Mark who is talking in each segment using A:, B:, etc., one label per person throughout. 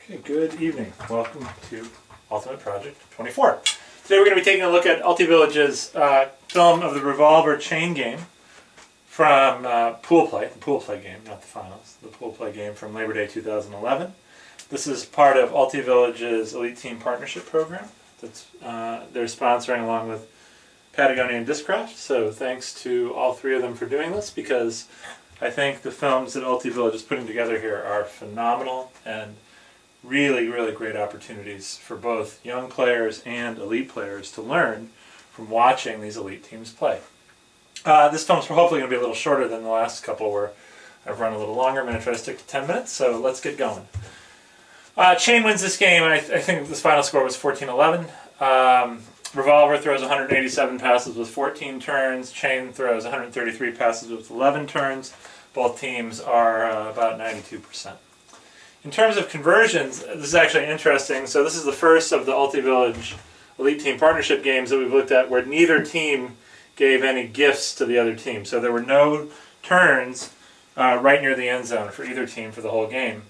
A: Okay, good evening. Welcome to Ultimate Project 24. Today we're going to be taking a look at Ultivillage's film of the Revolver chain game from Pool Play, the Pool Play game, not the finals, the Pool Play game from Labor Day 2011. This is part of Ultivillage's Elite Team Partnership Program that's they're sponsoring along with Patagonia and Discraft, so thanks to all three of them for doing this, because I think the films that Ultivillage is putting together here are phenomenal and really, really great opportunities for both young players and elite players to learn from watching these elite teams play. This film's hopefully going to be a little shorter than the last couple where I've run a little longer. I'm going to try to stick to 10 minutes, so let's get going. Chain wins this game. I think this final score was 14-11. Revolver throws 187 passes with 14 turns. Chain throws 133 passes with 11 turns. Both teams are about 92%. In terms of conversions, this is actually interesting. So this is the first of the Ultivillage Elite Team Partnership games that we've looked at where neither team gave any gifts to the other team. So there were no turns right near the end zone for either team for the whole game.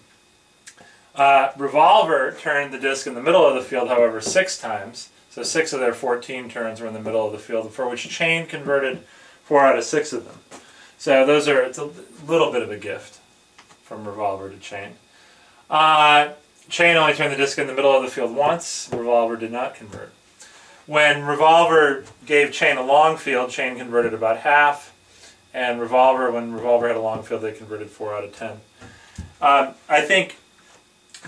A: Revolver turned the disc in the middle of the field, however, 6 times. So 6 of their 14 turns were in the middle of the field, for which Chain converted 4 out of 6 of them. So it's a little bit of a gift from Revolver to Chain. Chain only turned the disc in the middle of the field once. Revolver did not convert. When Revolver gave Chain a long field, Chain converted about half. And when Revolver had a long field, they converted 4 out of 10. I think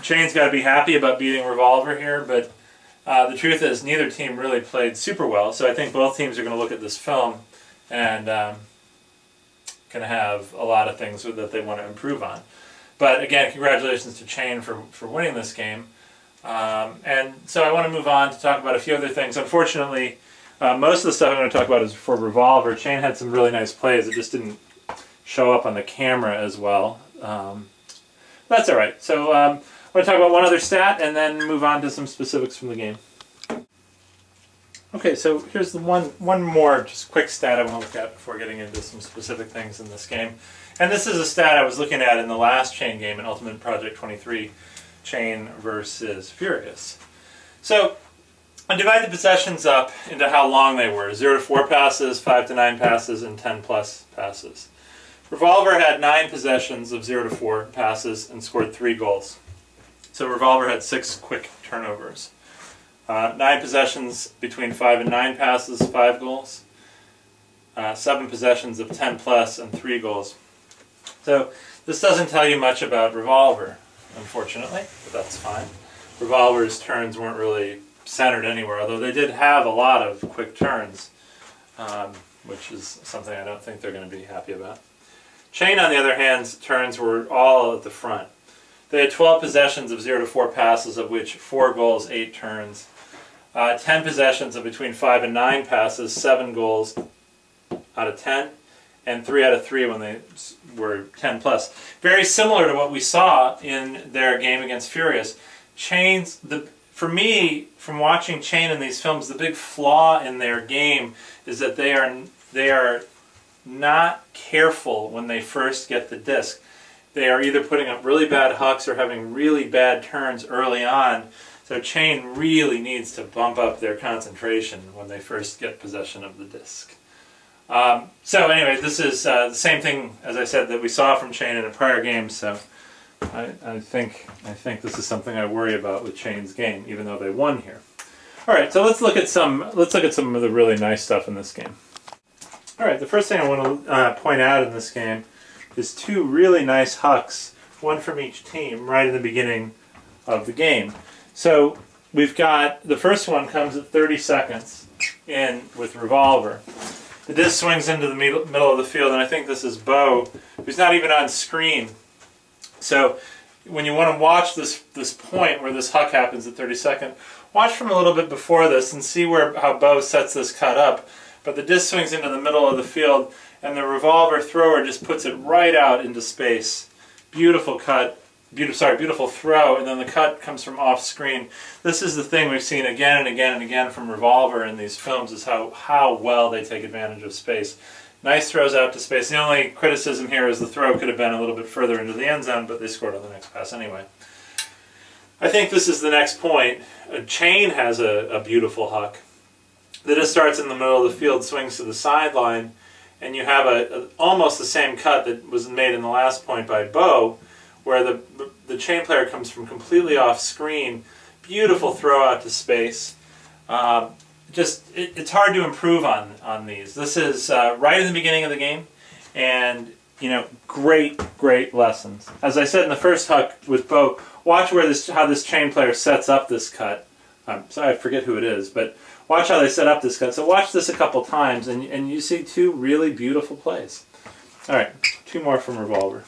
A: Chain's got to be happy about beating Revolver here, but the truth is neither team really played super well. So I think both teams are going to look at this film and going to have a lot of things that they want to improve on. But again, congratulations to Chain for winning this game. And so I want to move on to talk about a few other things. Unfortunately, most of the stuff I'm going to talk about is for Revolver. Chain had some really nice plays. It just didn't show up on the camera as well. That's all right. So I'm going to talk about one other stat and then move on to some specifics from the game. Okay, so here's the one more just quick stat I want to look at before getting into some specific things in this game. And this is a stat I was looking at in the last Chain game in UltimateProject24, Chain versus Furious. So I divide the possessions up into how long they were: 0 to 4 passes, 5 to 9 passes, and 10 plus passes. Revolver had 9 possessions of 0 to 4 passes and scored 3 goals. So Revolver had 6 quick turnovers. 9 possessions between 5 and 9 passes, 5 goals. 7 possessions of 10 plus and 3 goals. So this doesn't tell you much about Revolver, unfortunately, but that's fine. Revolver's turns weren't really centered anywhere, although they did have a lot of quick turns, which is something I don't think they're going to be happy about. Chain, on the other hand, turns were all at the front. They had 12 possessions of 0 to 4 passes, of which 4 goals, 8 turns. 10 possessions of between 5 and 9 passes, 7 goals out of 10. And 3 out of 3 when they were 10 plus. Very similar to what we saw in their game against Furious. For me, from watching Chain in these films, the big flaw in their game is that they are not careful when they first get the disc. They are either putting up really bad hucks or having really bad turns early on. So Chain really needs to bump up their concentration when they first get possession of the disc. So anyway, this is the same thing, as I said, that we saw from Chain in a prior game. So I think this is something I worry about with Chain's game, even though they won here. All right, so let's look at some of the really nice stuff in this game. All right, the first thing I want to point out in this game is 2 really nice hucks, one from each team, right in the beginning of the game. So we've got the first one comes at 30 seconds in with Revolver. The disc swings into the middle of the field, and I think this is Bo, who's not even on screen. So when you want to watch this point where this huck happens at 32nd, watch from a little bit before this and see how Bo sets this cut up. But the disc swings into the middle of the field, and the Revolver thrower just puts it right out into space. Beautiful cut. Beautiful throw, and then the cut comes from off screen. This is the thing we've seen again and again and again from Revolver in these films, is how well they take advantage of space. Nice throws out to space. The only criticism here is the throw could have been a little bit further into the end zone, but they scored on the next pass anyway. I think this is the next point. A chain has a beautiful huck that just starts in the middle of the field, swings to the sideline, and you have almost the same cut that was made in the last point by Bo, where the chain player comes from completely off screen. Beautiful throw out to space. It's hard to improve on these. This is right in the beginning of the game, and great lessons. As I said in the first huck with Bo, watch how this chain player sets up this cut. Sorry, I forget who it is, but watch how they set up this cut. So watch this a couple times, and you see two really beautiful plays. All right, two more from Revolver.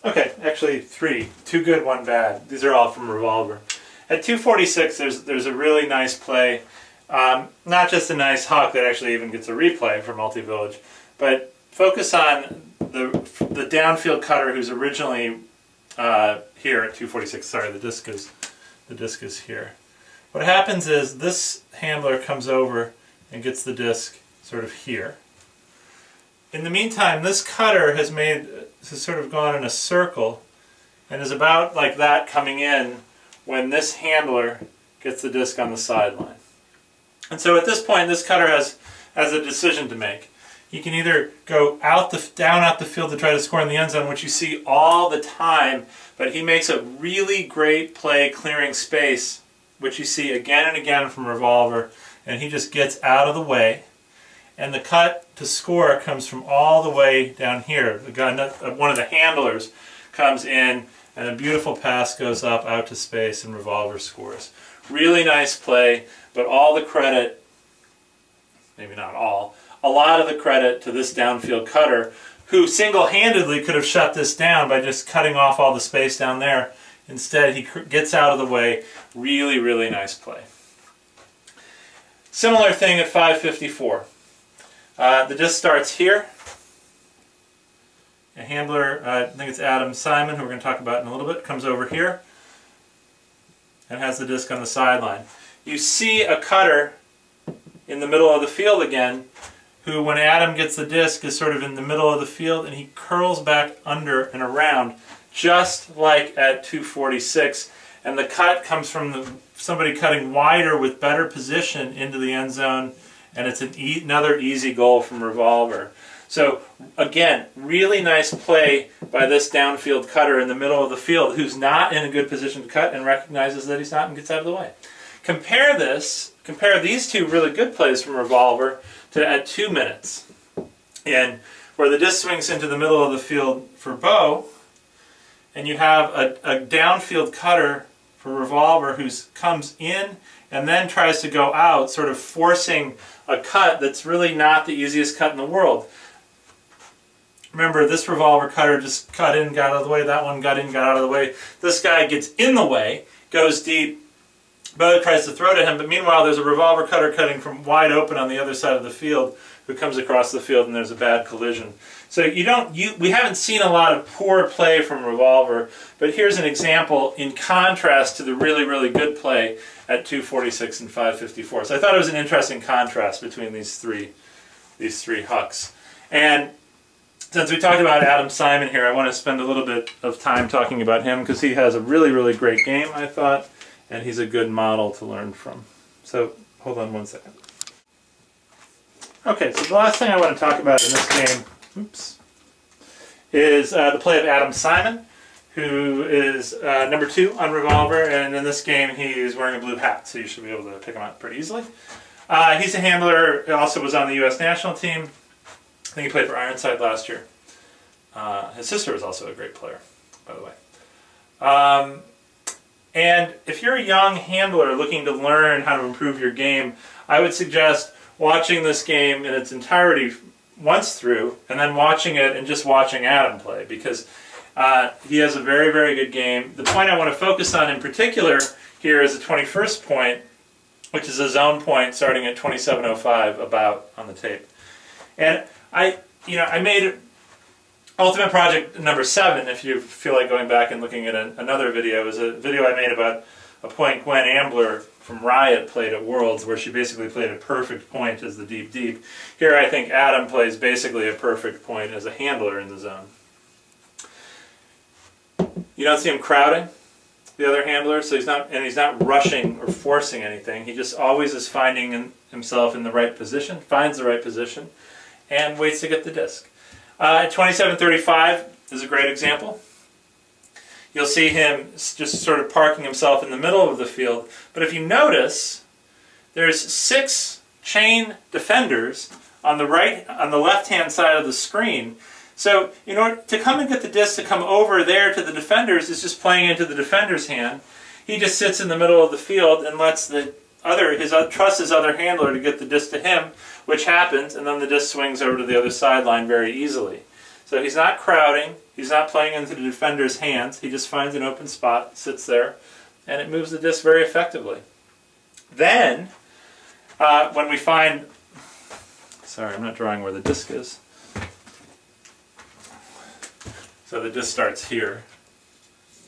A: Okay, actually three. Two good, one bad. These are all from Revolver. At 246, there's a really nice play. Not just a nice huck that actually even gets a replay from Ultivillage, but focus on the downfield cutter who's originally here at 246. Sorry, the disc is here. What happens is this handler comes over and gets the disc sort of here. In the meantime, this cutter has sort of gone in a circle and is about like that coming in when this handler gets the disc on the sideline. And so at this point, this cutter has a decision to make. He can either go down out the field to try to score in the end zone, which you see all the time, but he makes a really great play clearing space, which you see again and again from Revolver, and he just gets out of the way. And the cut to score comes from all the way down here. The guy, one of the handlers, comes in, and a beautiful pass goes up out to space, and Revolver scores. Really nice play, but all the credit, maybe not all, a lot of the credit to this downfield cutter, who single-handedly could have shut this down by just cutting off all the space down there. Instead, he gets out of the way. Really nice play. Similar thing at 554. The disc starts here. A handler, I think it's Adam Simon, who we're going to talk about in a little bit, comes over here and has the disc on the sideline. You see a cutter in the middle of the field again, who, when Adam gets the disc, is sort of in the middle of the field, and he curls back under and around, just like at 246. And the cut comes from somebody cutting wider with better position into the end zone, and it's another easy goal from Revolver. So again, really nice play by this downfield cutter in the middle of the field, who's not in a good position to cut and recognizes that he's not and gets out of the way. Compare these two really good plays from Revolver to at 2 minutes, and where the disc swings into the middle of the field for Bo, and you have a downfield cutter for Revolver who comes in and then tries to go out, sort of forcing a cut that's really not the easiest cut in the world. Remember, this Revolver cutter just cut in, got out of the way. That one got in, got out of the way. This guy gets in the way, goes deep. Bo tries to throw to him, but meanwhile there's a Revolver cutter cutting from wide open on the other side of the field who comes across the field, and there's a bad collision. So we haven't seen a lot of poor play from Revolver, but here's an example in contrast to the really good play at 246 and 554. So I thought it was an interesting contrast between these three hucks. And since we talked about Adam Simon here, I want to spend a little bit of time talking about him because he has a really great game, I thought, and he's a good model to learn from. So hold on one second. Okay, so the last thing I want to talk about in this game, is the play of Adam Simon, who is number 2 on Revolver, and in this game he's wearing a blue hat, so you should be able to pick him out pretty easily. He's a handler, he also was on the U.S. national team. I think he played for Ironside last year. His sister was also a great player, by the way. And if you're a young handler looking to learn how to improve your game, I would suggest watching this game in its entirety once through, and then watching it and just watching Adam play, because he has a very good game. The point I want to focus on in particular here is the 21st point, which is a zone point starting at 27:05 about on the tape. And I made Ultimate Project number 7, if you feel like going back and looking at another video. It was a video I made about a point Gwen Ambler from Riot played at Worlds, where she basically played a perfect point as the deep. Here I think Adam plays basically a perfect point as a handler in the zone. You don't see him crowding. the other handler, so he's not rushing or forcing anything. He just always is finding himself in the right position, finds the right position, and waits to get the disc. At 27:35 is a great example. You'll see him just sort of parking himself in the middle of the field. But if you notice, there's 6 chain defenders on the left-hand side of the screen. So in order to come and get the disc to come over there to the defenders is just playing into the defender's hand. He just sits in the middle of the field and lets trusts his other handler to get the disc to him, which happens, and then the disc swings over to the other sideline very easily. So he's not crowding, he's not playing into the defender's hands, he just finds an open spot, sits there, and it moves the disc very effectively. Then, when we find, sorry, I'm not drawing where the disc is. So the disc starts here,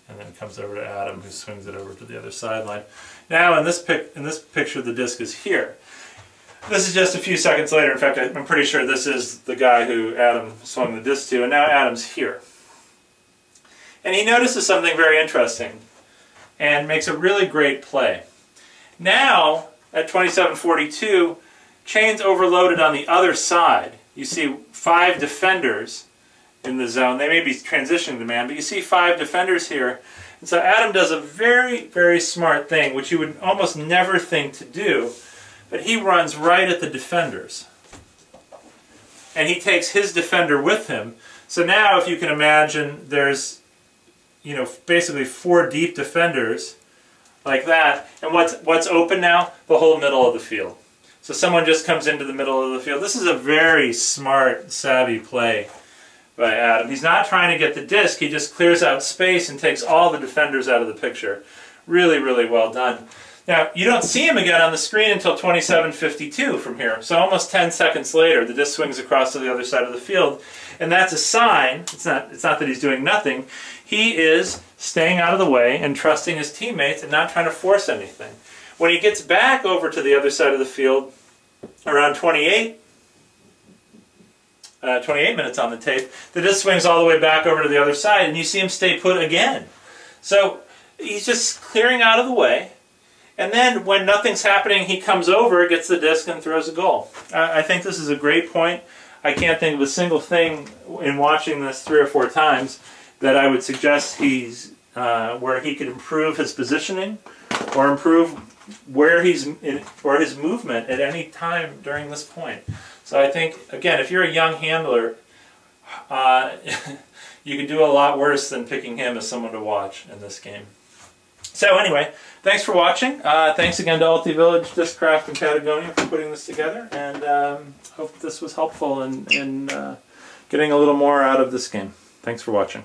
A: and then comes over to Adam, who swings it over to the other sideline. Now in this picture, the disc is here. This is just a few seconds later. In fact, I'm pretty sure this is the guy who Adam swung the disc to, and now Adam's here. And he notices something very interesting and makes a really great play. Now, at 27:42, chain's overloaded on the other side. You see 5 defenders in the zone. They may be transitioning to man, but you see 5 defenders here. And so Adam does a very, very smart thing, which you would almost never think to do. But he runs right at the defenders. And he takes his defender with him. So now, if you can imagine, there's, basically 4 deep defenders like that. And what's open now? The whole middle of the field. So someone just comes into the middle of the field. This is a very smart, savvy play by Adam. He's not trying to get the disc. He just clears out space and takes all the defenders out of the picture. Really, really well done. Now, you don't see him again on the screen until 27:52 from here. So almost 10 seconds later, the disc swings across to the other side of the field. And that's a sign, it's not that he's doing nothing, he is staying out of the way and trusting his teammates and not trying to force anything. When he gets back over to the other side of the field, around 28 minutes on the tape, the disc swings all the way back over to the other side, and you see him stay put again. So he's just clearing out of the way. And then when nothing's happening, he comes over, gets the disc, and throws a goal. I think this is a great point. I can't think of a single thing in watching this 3 or 4 times that I would suggest he's where he could improve his positioning or improve where he's in, or his movement at any time during this point. So I think, again, if you're a young handler, you could do a lot worse than picking him as someone to watch in this game. So anyway, thanks for watching. Thanks again to Ultivillage, Discraft, and Patagonia for putting this together, and hope this was helpful in getting a little more out of this game. Thanks for watching.